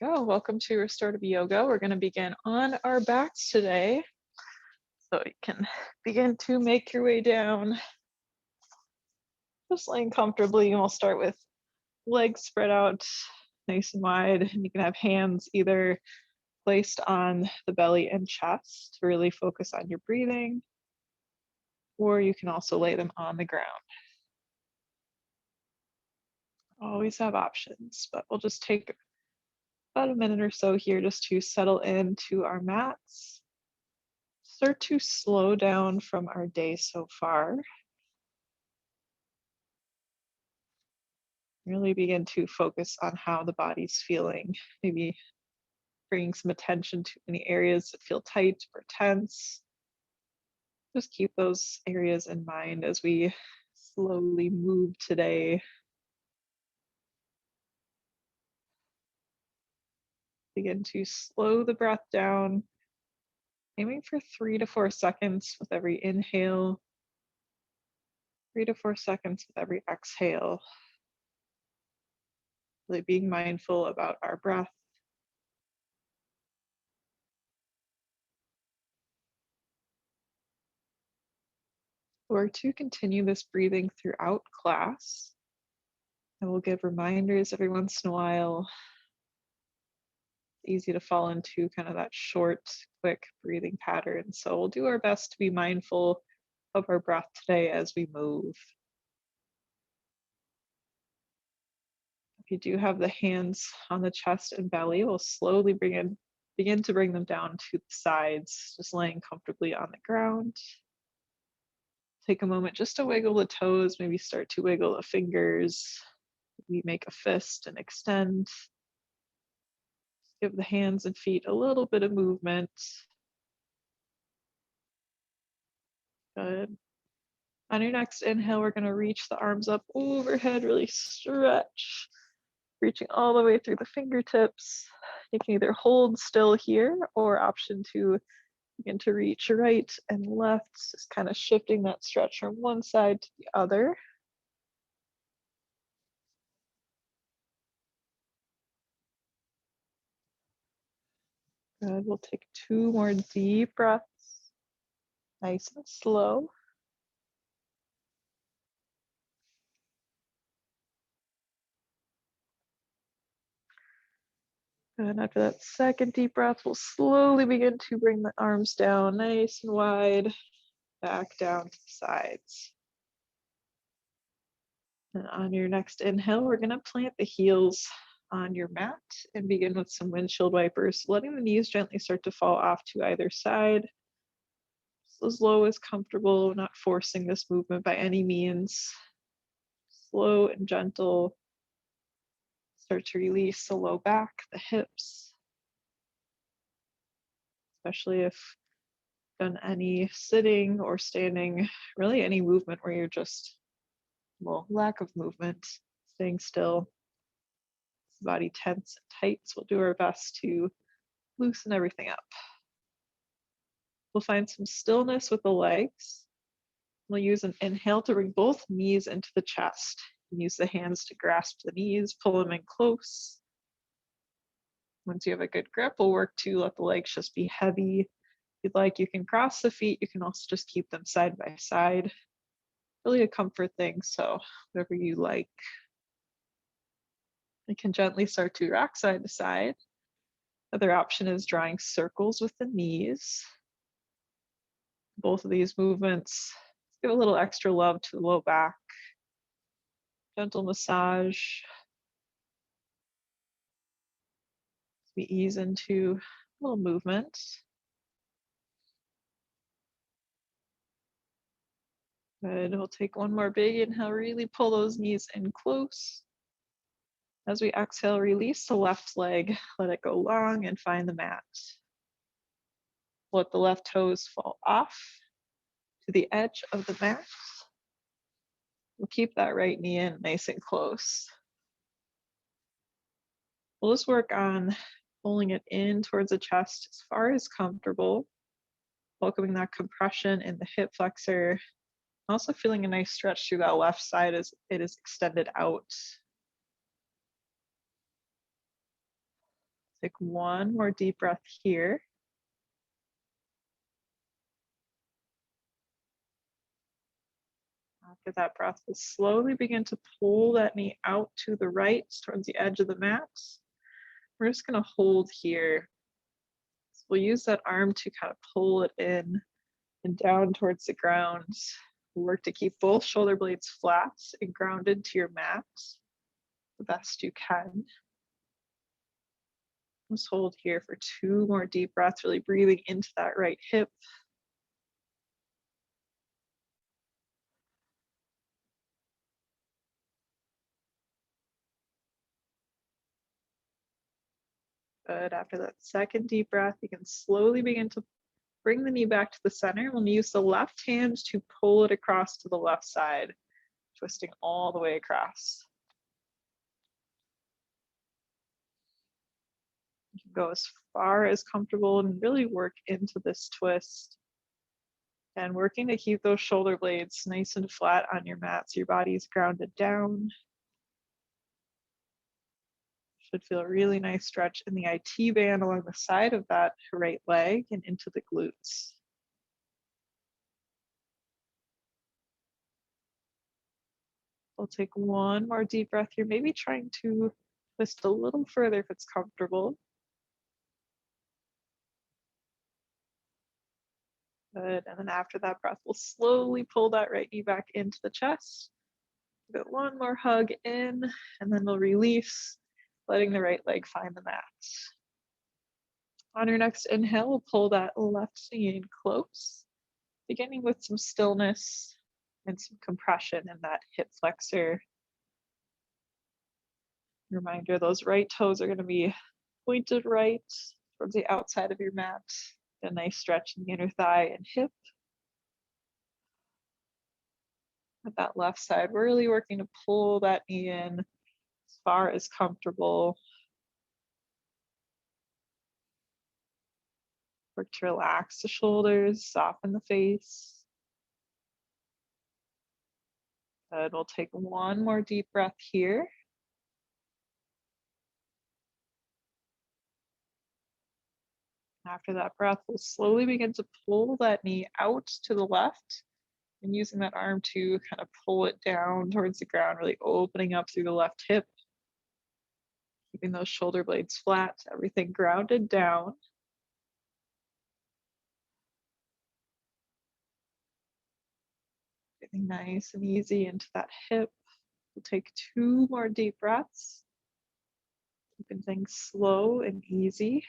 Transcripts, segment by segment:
go. Welcome to Restorative Yoga. We're going to begin on our backs today. So you can begin to make your way down. Just laying comfortably, and we'll start with legs spread out nice and wide. And you can have hands either placed on the belly and chest to really focus on your breathing, or you can also lay them on the ground. Always have options, but we'll just take about a minute or so here just to settle into our mats. Start to slow down from our day so far. Really begin to focus on how the body's feeling. Maybe bringing some attention to any areas that feel tight or tense. Just keep those areas in mind as we slowly move today. Begin to slow the breath down, aiming for 3 to 4 seconds with every inhale, 3 to 4 seconds with every exhale. Really being mindful about our breath. Or to continue this breathing throughout class. I will give reminders every once in a while. It's easy to fall into kind of that short, quick breathing pattern. So we'll do our best to be mindful of our breath today as we move. If you do have the hands on the chest and belly, we'll slowly begin to bring them down to the sides, just laying comfortably on the ground. Take a moment just to wiggle the toes, maybe start to wiggle the fingers. We make a fist and extend. Give the hands and feet a little bit of movement. Good. On your next inhale, we're going to reach the arms up overhead, really stretch, reaching all the way through the fingertips. You can either hold still here or option to begin to reach right and left, just kind of shifting that stretch from one side to the other. Good. We'll take 2 more deep breaths, nice and slow. And after that second deep breath, we'll slowly begin to bring the arms down nice and wide, back down to the sides. And on your next inhale, we're going to plant the heels on your mat and begin with some windshield wipers, letting the knees gently start to fall off to either side. Just as low as comfortable, not forcing this movement by any means. Slow and gentle. Start to release the low back, the hips, especially if done any sitting or standing, really any movement where you're just, lack of movement, staying still, body tense and tight. So we'll do our best to loosen everything up. We'll find some stillness with the legs. We'll use an inhale to bring both knees into the chest. Use the hands to grasp the knees, pull them in close. Once you have a good grip, we'll work to let the legs just be heavy. If you'd like, you can cross the feet. You can also just keep them side by side. Really a comfort thing, so whatever you like. You can gently start to rock side to side. Other option is drawing circles with the knees. Both of these movements give a little extra love to the low back. Gentle massage. We ease into a little movement. Good. We'll take one more big inhale, really pull those knees in close. As we exhale, release the left leg, let it go long and find the mat. Let the left toes fall off to the edge of the mat. We'll keep that right knee in nice and close. We'll just work on pulling it in towards the chest as far as comfortable, welcoming that compression in the hip flexor. Also feeling a nice stretch through that left side as it is extended out. Take one more deep breath here. After that breath, we'll slowly begin to pull that knee out to the right towards the edge of the mat. We're just going to hold here. So we'll use that arm to kind of pull it in and down towards the ground. Work to keep both shoulder blades flat and grounded to your mat the best you can. Just hold here for 2 more deep breaths, really breathing into that right hip. Good. After that second deep breath, you can slowly begin to bring the knee back to the center. We'll use the left hand to pull it across to the left side, twisting all the way across. You can go as far as comfortable and really work into this twist. And working to keep those shoulder blades nice and flat on your mat so your body is grounded down. Should feel a really nice stretch in the IT band along the side of that right leg and into the glutes. We'll take one more deep breath here, maybe trying to twist a little further if it's comfortable. Good, and then after that breath, we'll slowly pull that right knee back into the chest. Give it one more hug in, and then we'll release, letting the right leg find the mat. On your next inhale, we'll pull that left knee in close, beginning with some stillness and some compression in that hip flexor. Reminder, those right toes are going to be pointed right towards the outside of your mat. A nice stretch in the inner thigh and hip. With that left side, we're really working to pull that knee in as far as comfortable. Work to relax the shoulders, soften the face. Good, we'll take one more deep breath here. After that breath, we'll slowly begin to pull that knee out to the left and using that arm to kind of pull it down towards the ground, really opening up through the left hip. Keeping those shoulder blades flat, everything grounded down. Breathing nice and easy into that hip. We'll take 2 more deep breaths. Keeping things slow and easy.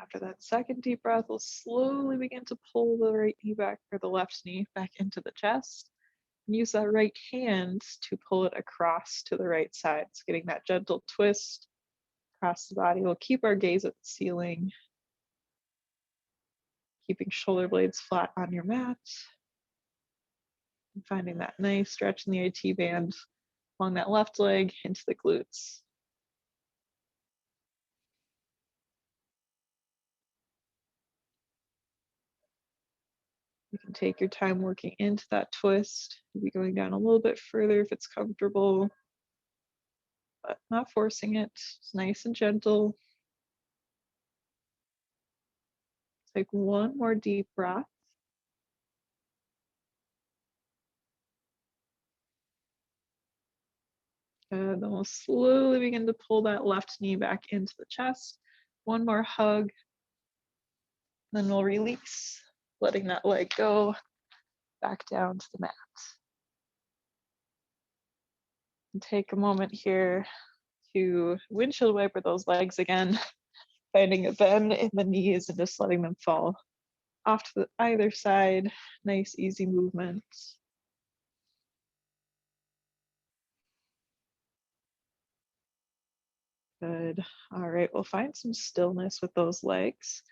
After that second deep breath, we'll slowly begin to pull the right knee back, or the left knee back into the chest. And use that right hand to pull it across to the right side. So getting that gentle twist across the body. We'll keep our gaze at the ceiling. Keeping shoulder blades flat on your mat. And finding that nice stretch in the IT band along that left leg into the glutes. You can take your time working into that twist. Maybe going down a little bit further if it's comfortable, but not forcing it. It's nice and gentle. Take one more deep breath. And then we'll slowly begin to pull that left knee back into the chest. One more hug. Then we'll release, letting that leg go back down to the mat. And take a moment here to windshield wiper those legs again, finding a bend in the knees and just letting them fall off to either side. Nice, easy movement. Good. All right, we'll find some stillness with those legs.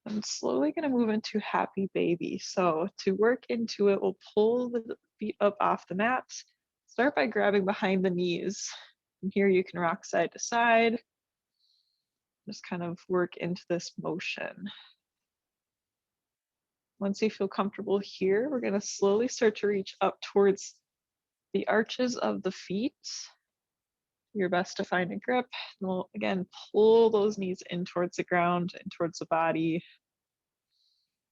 I'm slowly going to move into happy baby. So to work into it, we'll pull the feet up off the mat. Start by grabbing behind the knees. And here you can rock side to side. Just kind of work into this motion. Once you feel comfortable here, we're going to slowly start to reach up towards the arches of the feet. Do your best to find a grip. And we'll again pull those knees in towards the ground and towards the body.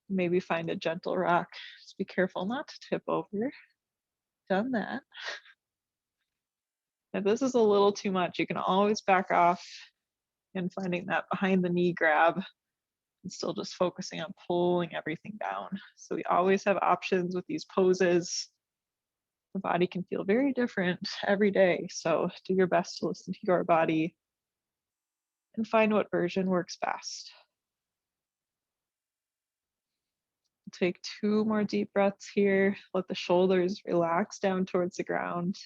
Maybe find a gentle rock. Just be careful not to tip over. Done that. If this is a little too much, you can always back off and finding that behind the knee grab and still just focusing on pulling everything down. So we always have options with these poses. The body can feel very different every day. So do your best to listen to your body and find what version works best. Take 2 more deep breaths here. Let the shoulders relax down towards the ground.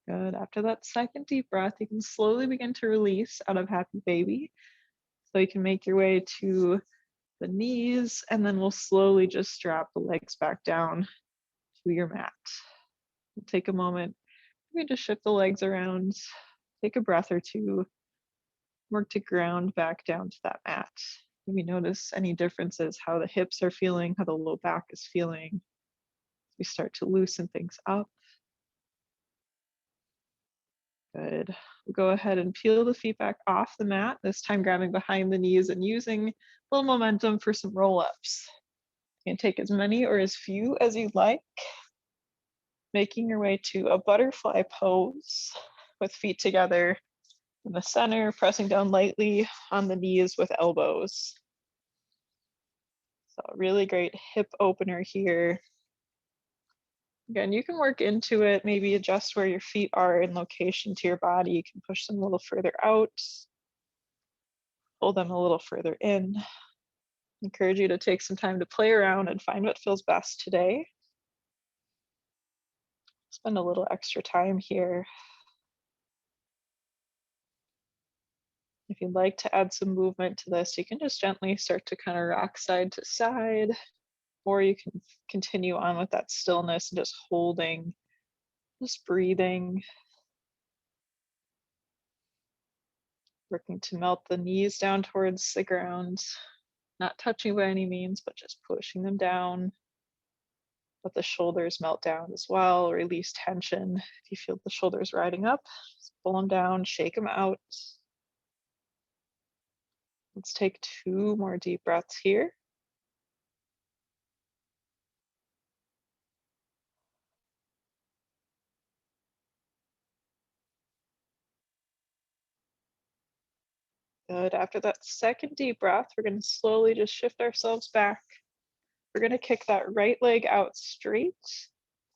Good. After that second deep breath, you can slowly begin to release out of happy baby. So you can make your way to the knees, and then we'll slowly just drop the legs back down to your mat. We'll take a moment. You can just shift the legs around, take a breath or two, work to ground back down to that mat. Maybe notice any differences, how the hips are feeling, how the low back is feeling. We start to loosen things up. Good. We'll go ahead and peel the feet back off the mat, this time grabbing behind the knees and using a little momentum for some roll-ups. You can take as many or as few as you'd like, making your way to a butterfly pose with feet together in the center, pressing down lightly on the knees with elbows. So a really great hip opener here. Again, you can work into it, maybe adjust where your feet are in location to your body. You can push them a little further out, pull them a little further in. Encourage you to take some time to play around and find what feels best today. Spend a little extra time here. If you'd like to add some movement to this, you can just gently start to kind of rock side to side, or you can continue on with that stillness and just holding, just breathing. Working to melt the knees down towards the ground, not touching by any means, but just pushing them down. Let the shoulders melt down as well, release tension. If you feel the shoulders riding up, just pull them down, shake them out. Let's take 2 more deep breaths here. Good. After that second deep breath, we're going to slowly just shift ourselves back. We're going to kick that right leg out straight.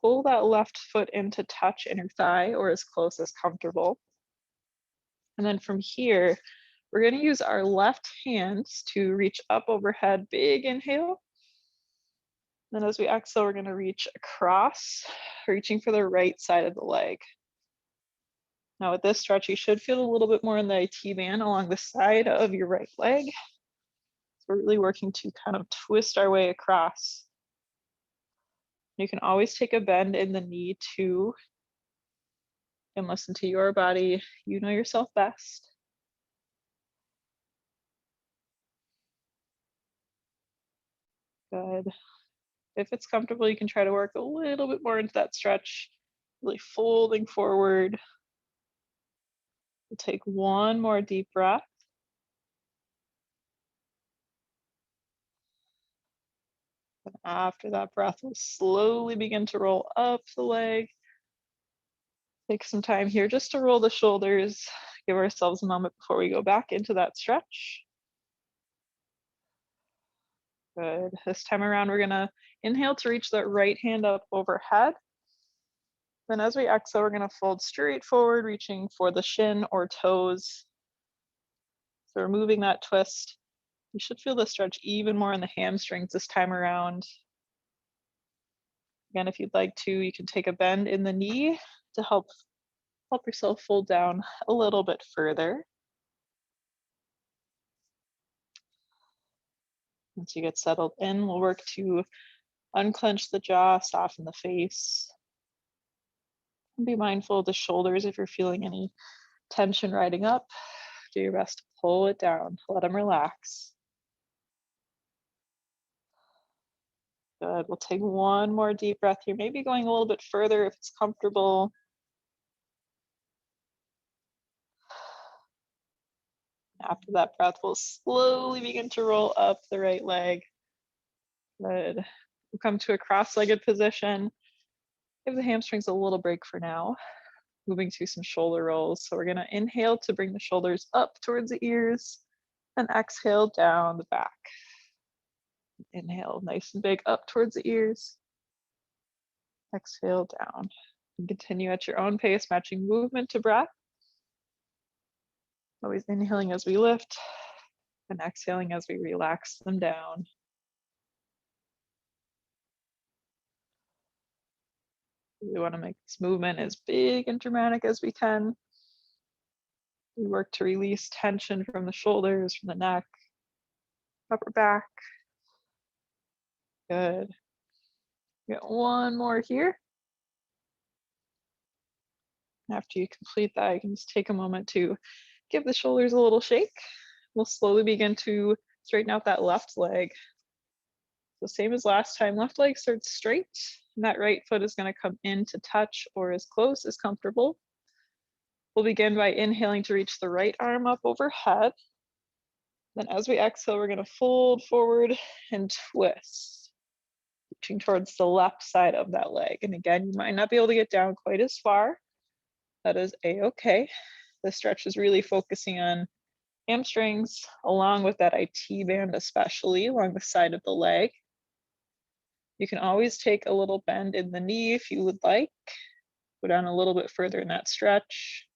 Pull that left foot in to touch inner thigh or as close as comfortable. And then from here, we're going to use our left hands to reach up overhead. Big inhale. Then as we exhale, we're going to reach across, reaching for the right side of the leg. Now with this stretch, you should feel a little bit more in the IT band along the side of your right leg. So we're really working to kind of twist our way across. You can always take a bend in the knee too, and listen to your body. You know yourself best. Good. If it's comfortable, you can try to work a little bit more into that stretch, really folding forward. We'll take 1 more deep breath. And after that breath, we'll slowly begin to roll up the leg. Take some time here just to roll the shoulders. Give ourselves a moment before we go back into that stretch. Good. This time around, we're gonna inhale to reach that right hand up overhead. Then as we exhale, we're gonna fold straight forward, reaching for the shin or toes. So removing that twist. You should feel the stretch even more in the hamstrings this time around. Again, if you'd like to, you can take a bend in the knee to help yourself fold down a little bit further. Once you get settled in, we'll work to unclench the jaw, soften the face. Be mindful of the shoulders if you're feeling any tension riding up. Do your best to pull it down, let them relax. Good. We'll take one more deep breath here, maybe going a little bit further if it's comfortable. After that breath, we'll slowly begin to roll up the right leg. Good. We'll come to a cross-legged position. Give the hamstrings a little break for now. Moving to some shoulder rolls. So we're gonna inhale to bring the shoulders up towards the ears and exhale down the back. Inhale, nice and big up towards the ears. Exhale down. And continue at your own pace, matching movement to breath. Always inhaling as we lift and exhaling as we relax them down. We want to make this movement as big and dramatic as we can. We work to release tension from the shoulders, from the neck, upper back. Good. Get one more here. After you complete that, you can just take a moment to give the shoulders a little shake. We'll slowly begin to straighten out that left leg. So same as last time, left leg starts straight, and that right foot is going to come in to touch or as close as comfortable. We'll begin by inhaling to reach the right arm up overhead. Then as we exhale, we're going to fold forward and twist, reaching towards the left side of that leg. And again, you might not be able to get down quite as far. That is a-okay. The stretch is really focusing on hamstrings, along with that IT band, especially along the side of the leg. You can always take a little bend in the knee if you would like. Go down a little bit further in that stretch.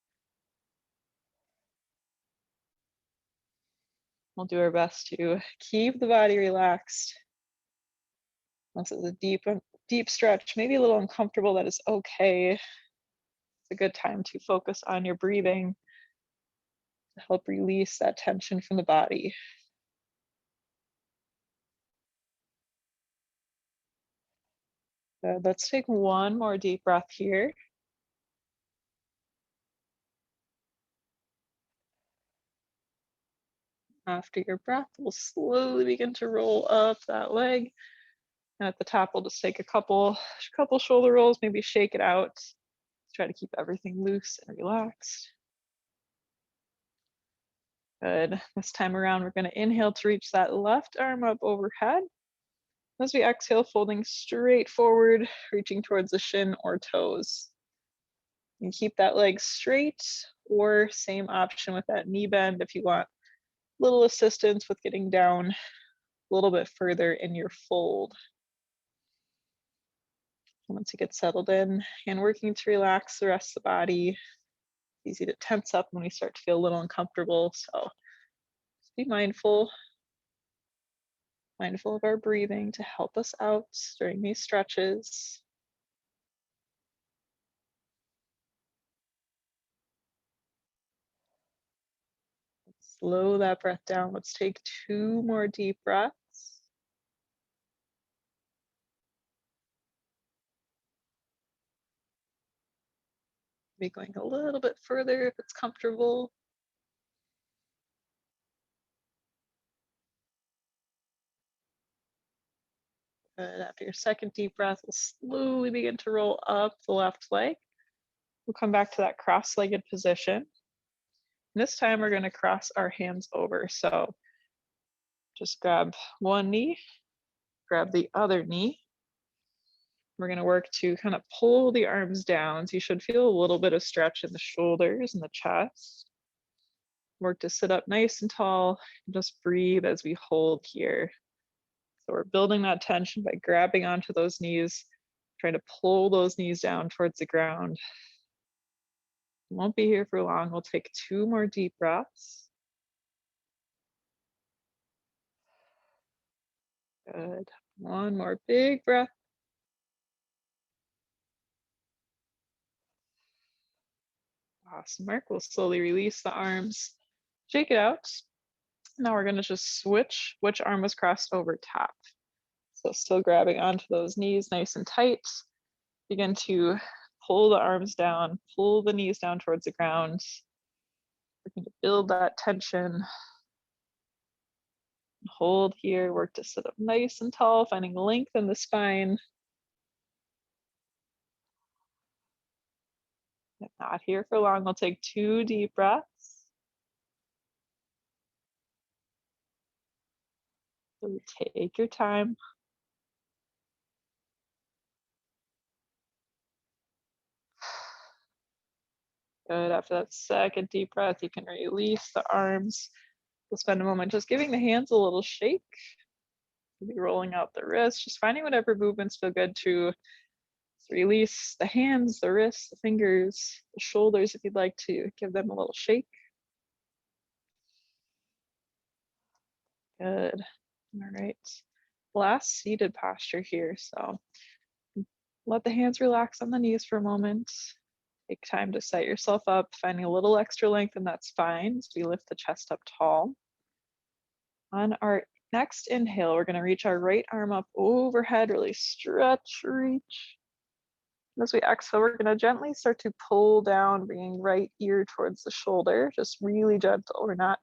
We'll do our best to keep the body relaxed. This is a deep stretch, maybe a little uncomfortable, that is okay. It's a good time to focus on your breathing to help release that tension from the body. Good. Let's take one more deep breath here. After your breath, we'll slowly begin to roll up that leg. And at the top, we'll just take a couple shoulder rolls, maybe shake it out. Try to keep everything loose and relaxed. Good. This time around, we're going to inhale to reach that left arm up overhead. As we exhale, folding straight forward, reaching towards the shin or toes. You can keep that leg straight, or same option with that knee bend if you want a little assistance with getting down a little bit further in your fold. Once you get settled in and working to relax the rest of the body, it's easy to tense up when we start to feel a little uncomfortable. So just be mindful of our breathing to help us out during these stretches. Slow that breath down. Let's take 2 more deep breaths. Maybe going a little bit further if it's comfortable. Good. After your second deep breath, we'll slowly begin to roll up the left leg. We'll come back to that cross-legged position. And this time we're going to cross our hands over. So just grab one knee, grab the other knee. We're going to work to kind of pull the arms down. So you should feel a little bit of stretch in the shoulders and the chest. Work to sit up nice and tall and just breathe as we hold here. So we're building that tension by grabbing onto those knees, trying to pull those knees down towards the ground. Won't be here for long. We'll take 2 more deep breaths. Good. One more big breath. Awesome work. We'll slowly release the arms, shake it out. Now we're going to just switch which arm was crossed over top. So still grabbing onto those knees nice and tight. Begin to pull the arms down, pull the knees down towards the ground. We're going to build that tension. Hold here, work to sit up nice and tall, finding length in the spine. If not here for long, we'll take 2 deep breaths. So take your time. Good. After that second deep breath, you can release the arms. We'll spend a moment just giving the hands a little shake. Maybe rolling out the wrists, just finding whatever movements feel good to release the hands, the wrists, the fingers, the shoulders, if you'd like to give them a little shake. Good. All right. Last seated posture here. So let the hands relax on the knees for a moment. Take time to set yourself up, finding a little extra length in that spine as we lift the chest up tall. On our next inhale, we're going to reach our right arm up overhead, really stretch, reach. As we exhale, we're going to gently start to pull down, bringing right ear towards the shoulder, just really gentle. We're not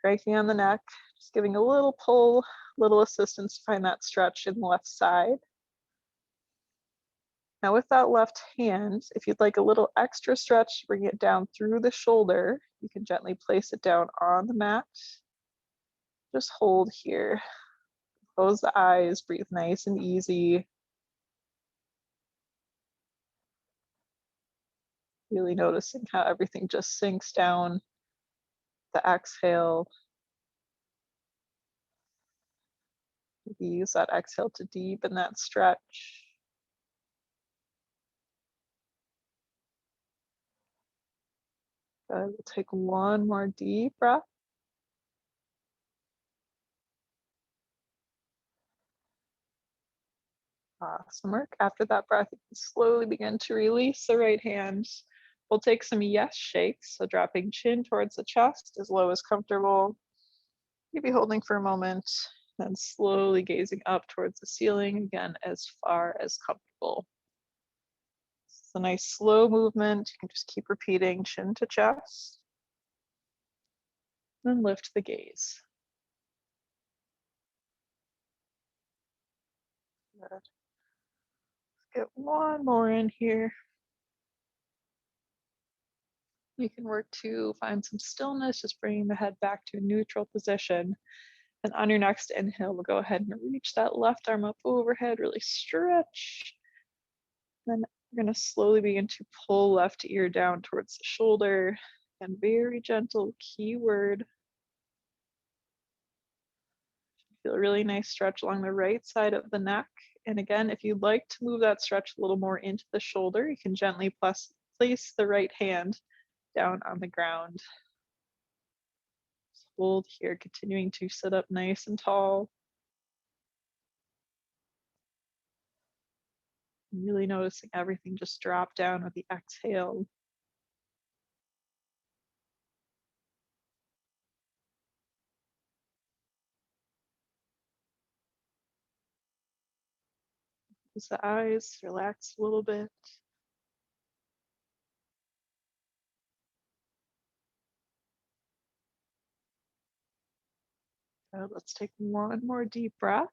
cranking on the neck, just giving a little pull, little assistance to find that stretch in the left side. Now with that left hand, if you'd like a little extra stretch, bring it down through the shoulder. You can gently place it down on the mat. Just hold here. Close the eyes, breathe nice and easy. Really noticing how everything just sinks down. The exhale. Maybe use that exhale to deepen that stretch. Good. We'll take one more deep breath. Awesome work. After that breath, you can slowly begin to release the right hand. We'll take some yes shakes. So dropping chin towards the chest as low as comfortable. Maybe holding for a moment, then slowly gazing up towards the ceiling, again, as far as comfortable. It's a nice slow movement. You can just keep repeating chin to chest. Then lift the gaze. Good. Let's get one more in here. You can work to find some stillness, just bringing the head back to a neutral position. And on your next inhale, we'll go ahead and reach that left arm up overhead, really stretch. Then we're going to slowly begin to pull left ear down towards the shoulder. And very gentle keyword. Feel a really nice stretch along the right side of the neck. And again, if you'd like to move that stretch a little more into the shoulder, you can gently place the right hand down on the ground. Just hold here, continuing to sit up nice and tall. Really noticing everything just drop down with the exhale. Close the eyes, relax a little bit. Let's take one more deep breath.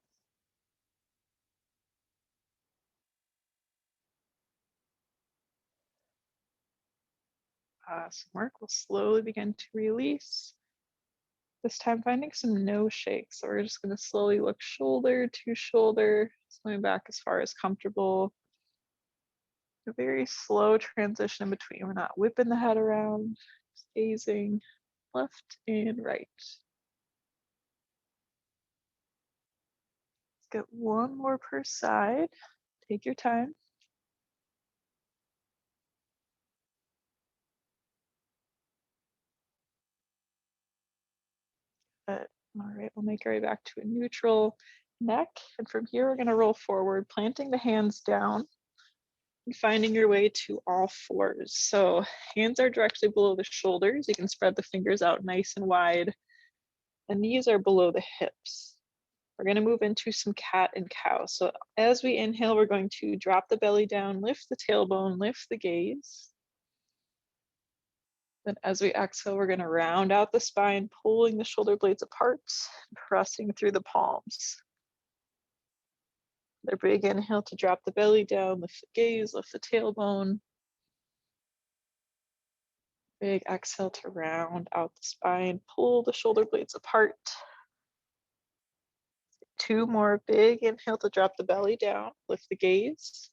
Awesome work. We'll slowly begin to release. This time finding some no shakes. So we're just going to slowly look shoulder to shoulder, going back as far as comfortable. A very slow transition in between. We're not whipping the head around, just gazing left and right. Let's get one more per side. Take your time. But, all right, we'll make our way back to a neutral neck. And from here, we're going to roll forward, planting the hands down and finding your way to all fours. So hands are directly below the shoulders. You can spread the fingers out nice and wide. And knees are below the hips. We're going to move into some cat and cow. So as we inhale, we're going to drop the belly down, lift the tailbone, lift the gaze. Then as we exhale, we're going to round out the spine, pulling the shoulder blades apart, pressing through the palms. Another big inhale to drop the belly down, lift the gaze, lift the tailbone. Big exhale to round out the spine, pull the shoulder blades apart. 2 more, big inhale to drop the belly down, lift the gaze.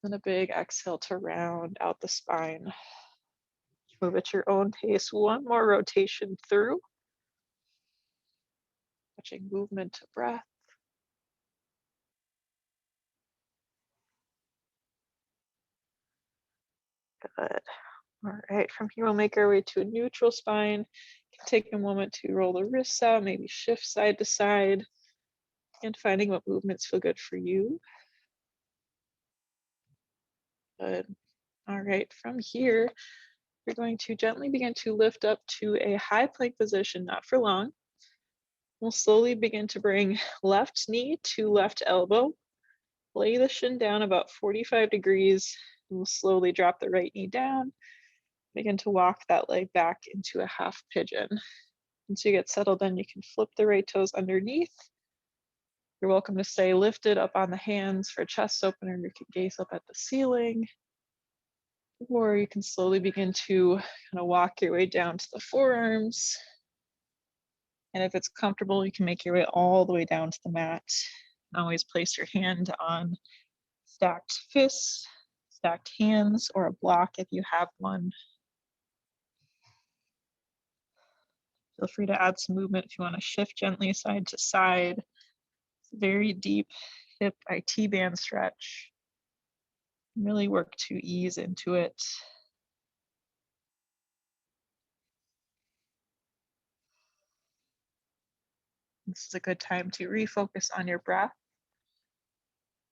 And a big exhale to round out the spine. Move at your own pace. 1 more rotation through. Touching movement to breath. Good. All right, from here we'll make our way to a neutral spine. Take a moment to roll the wrists out, maybe shift side to side, and finding what movements feel good for you. Good. All right, from here, you're going to gently begin to lift up to a high plank position, not for long. We'll slowly begin to bring left knee to left elbow. Lay the shin down about 45 degrees. And we'll slowly drop the right knee down. Begin to walk that leg back into a half pigeon. Once you get settled in, you can flip the right toes underneath. You're welcome to stay lifted up on the hands for a chest opener. You can gaze up at the ceiling. Or you can slowly begin to kind of walk your way down to the forearms. And if it's comfortable, you can make your way all the way down to the mat. And always place your hand on stacked fists, stacked hands, or a block if you have one. Feel free to add some movement if you want to shift gently side to side. Very deep hip IT band stretch. Really work to ease into it. This is a good time to refocus on your breath.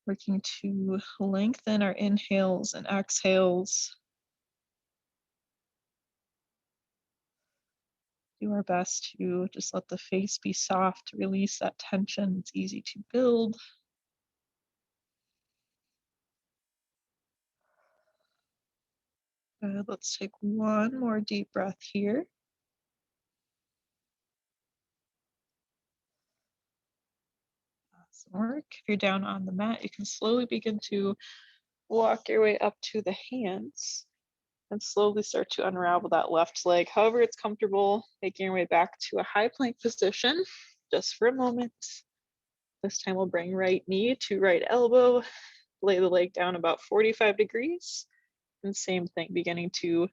Working to lengthen our inhales and exhales. Do our best to just let the face be soft, release that tension. It's easy to build. Good. Let's take 1 more deep breath here. Awesome work. If you're down on the mat, you can slowly begin to walk your way up to the hands and slowly start to unravel that left leg. However it's comfortable, making your way back to a high plank position just for a moment. This time we'll bring right knee to right elbow, lay the leg down about 45 degrees. And same thing, beginning to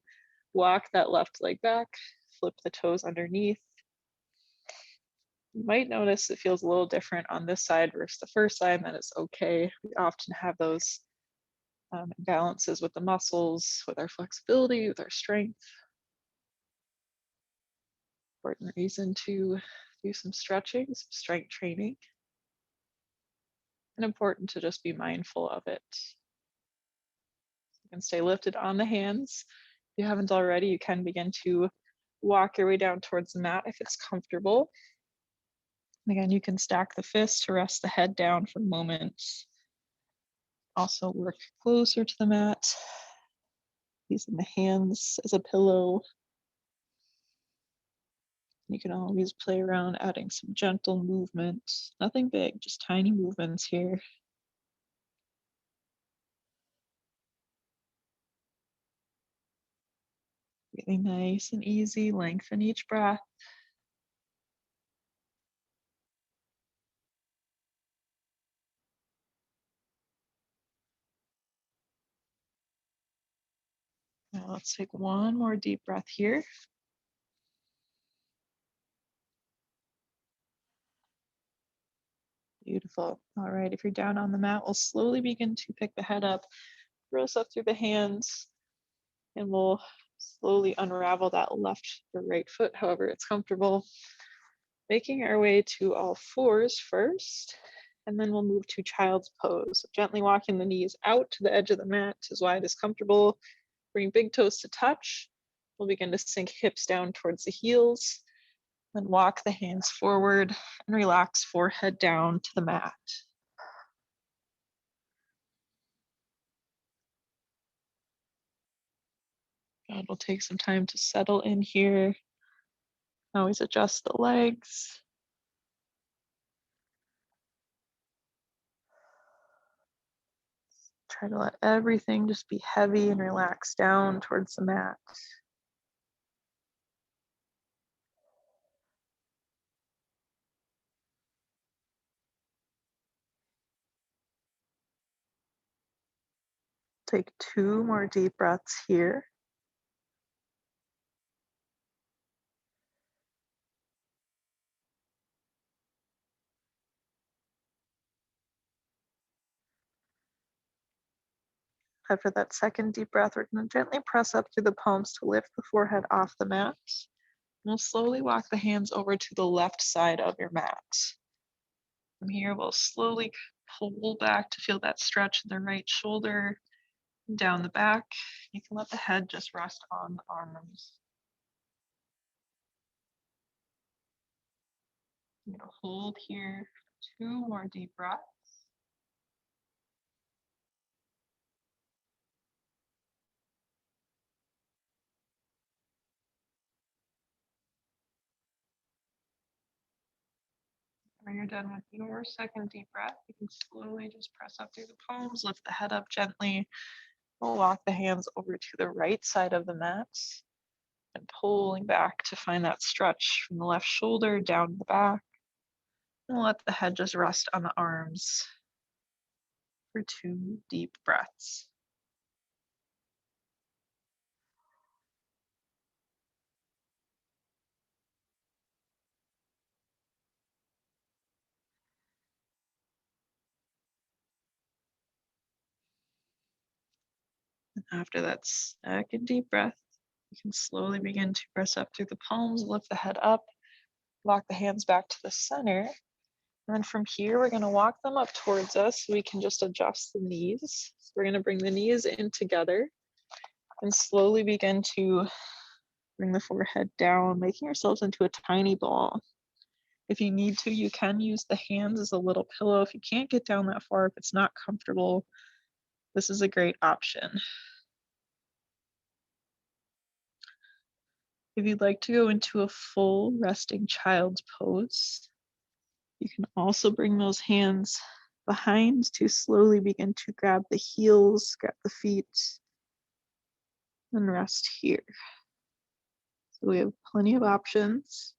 walk that left leg back, flip the toes underneath. You might notice it feels a little different on this side versus the first side, and that is okay. We often have those imbalances with the muscles, with our flexibility, with our strength. Important reason to do some stretching, some strength training. And important to just be mindful of it. You can stay lifted on the hands. If you haven't already, you can begin to walk your way down towards the mat if it's comfortable. And again, you can stack the fists to rest the head down for a moment. Also work closer to the mat, using the hands as a pillow. You can always play around adding some gentle movement. Nothing big, just tiny movements here. Really nice and easy. Lengthen each breath. Now let's take 1 more deep breath here. Beautiful. All right, if you're down on the mat, we'll slowly begin to pick the head up, press up through the hands, and we'll slowly unravel that left or right foot, however it's comfortable. Making our way to all fours first, and then we'll move to child's pose. Gently walking the knees out to the edge of the mat as wide as comfortable. Bring big toes to touch. We'll begin to sink hips down towards the heels. Then walk the hands forward and relax forehead down to the mat. God, we'll take some time to settle in here. Always adjust the legs. Try to let everything just be heavy and relax down towards the mat. Take 2 more deep breaths here. After that second deep breath, we're going to gently press up through the palms to lift the forehead off the mat. We'll slowly walk the hands over to the left side of your mat. From here, we'll slowly pull back to feel that stretch in the right shoulder, down the back. You can let the head just rest on the arms. I'm going to hold here 2 more deep breaths. When you're done with your second deep breath, you can slowly just press up through the palms, lift the head up gently. We'll walk the hands over to the right side of the mat and pulling back to find that stretch from the left shoulder down the back. And let the head just rest on the arms for 2 deep breaths. And after that second deep breath, you can slowly begin to press up through the palms, lift the head up, walk the hands back to the center. And then from here, we're going to walk them up towards us so we can just adjust the knees. So we're going to bring the knees in together and slowly begin to bring the forehead down, making yourselves into a tiny ball. If you need to, you can use the hands as a little pillow. If you can't get down that far, if it's not comfortable, this is a great option. If you'd like to go into a full resting child's pose, you can also bring those hands behind to slowly begin to grab the heels, grab the feet, and rest here. So we have plenty of options.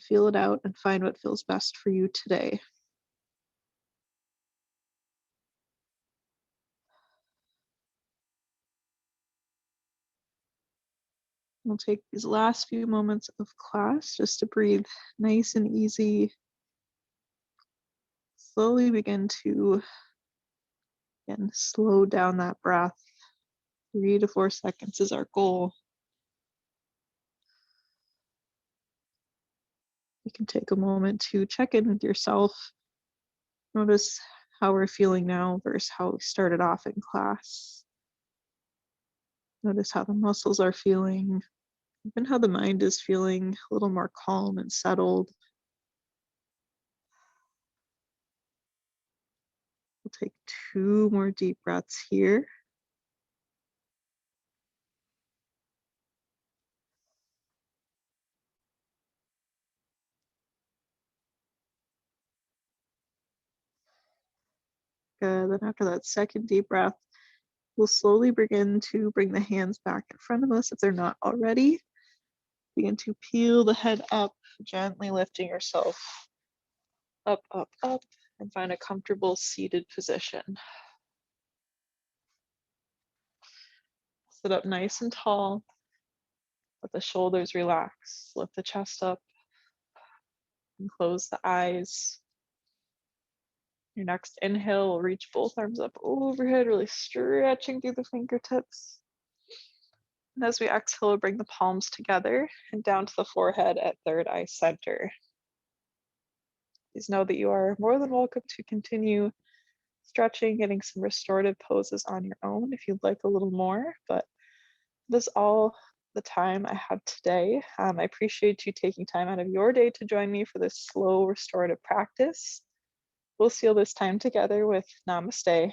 Feel it out and find what feels best for you today. We'll take these last few moments of class just to breathe nice and easy. Slowly begin to, again, slow down that breath. 3 to 4 seconds is our goal. You can take a moment to check in with yourself. Notice how we're feeling now versus how we started off in class. Notice how the muscles are feeling, even how the mind is feeling a little more calm and settled. We'll take 2 more deep breaths here. Good. Then after that second deep breath, we'll slowly begin to bring the hands back in front of us if they're not already. Begin to peel the head up, gently lifting yourself up, up, up, and find a comfortable seated position. Sit up nice and tall. Let the shoulders relax. Lift the chest up and close the eyes. Your next inhale will reach both arms up overhead, really stretching through the fingertips. And as we exhale, we'll bring the palms together and down to the forehead at third eye center. Please know that you are more than welcome to continue stretching, getting some restorative poses on your own if you'd like a little more, but this the time I have today. I appreciate you taking time out of your day to join me for this slow restorative practice. We'll seal this time together with Namaste.